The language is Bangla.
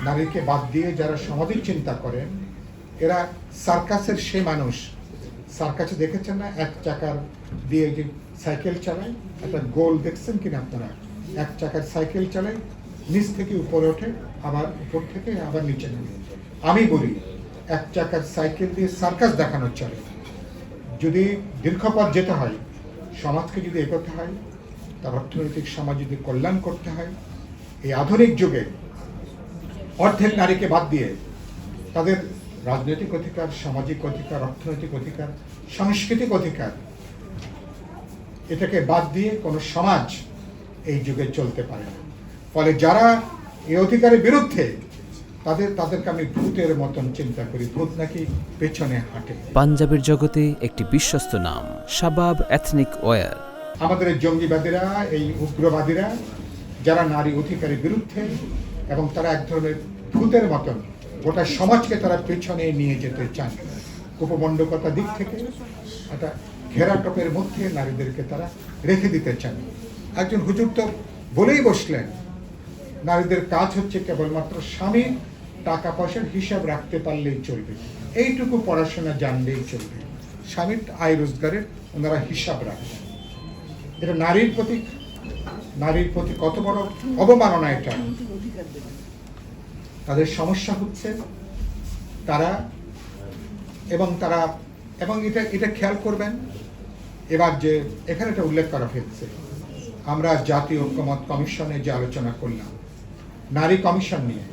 নারীকে বাদ দিয়ে যারা সামাজিক চিন্তা করেন এরা সার্কাসের সে মানুষ। সার্কাসে দেখেছেন না, এক চাকার দিয়ে যে সাইকেল চালায়, একটা গোল দেখছেন কিনা আপনারা? এক চাকার সাইকেল চালায়, নিচ থেকে উপরে ওঠে, আবার উপর থেকে আবার নিচে নামে। আমি বলি এক চাকার সাইকেল দিয়ে সার্কাস দেখানো চলে। যদি দীর্ঘপথ যেতে হয়, সমাজকে যদি এগোতে হয়, তার অর্থনৈতিক সামাজিক কল্যাণ করতে হয়, এই আধুনিক যুগে অর্ধেক নারীকে বাদ দিয়ে তাদের রাজনৈতিক অধিকার, সামাজিক অধিকার, অর্থনৈতিক অধিকার, সাংস্কৃতিক অধিকার, এটাকে বাদ দিয়ে কোনো সমাজ এই যুগে চলতে পারে না। ফলে যারা এই অধিকারের বিরুদ্ধে তাদেরকে আমি ভূতের মতন চিন্তা করি। ভূত নাকি পেছনে হাঁটে। পাঞ্জাবের জগতে একটি বিশ্বস্ত নাম, শাবাব এথনিক ওয়্যার। আমাদের এই জঙ্গিবাদীরা, এই উগ্রবাদীরা যারা নারী অধিকারের বিরুদ্ধে, এবং তারা এক ধরনের ভূতের মতন গোটা সমাজকে তারা পেছনে নিয়ে যেতে চান। উপমণ্ডকতা দিক থেকে একটা ঘেরাটপের মধ্যে নারীদেরকে তারা রেখে দিতে চান। একজন হুজুর তো বলেই বসলেন, নারীদের কাজ হচ্ছে কেবলমাত্র স্বামীর টাকা পয়সার হিসাব রাখতে পারলেই চলবে, এইটুকু পড়াশোনা জানলেই চলবে, স্বামীর আয় রোজগারের ওনারা হিসাব রাখবেন। এটা নারীর প্রতি কত বড় অবমাননা এটা। তাদের সমস্যা হচ্ছে এটা খেয়াল করবেন। এবার যে এখানে এটা উল্লেখ করা হয়েছে, আমরা জাতীয় ঐক্যমত্য কমিশনে যে আলোচনা করলাম নারী কমিশন নিয়ে,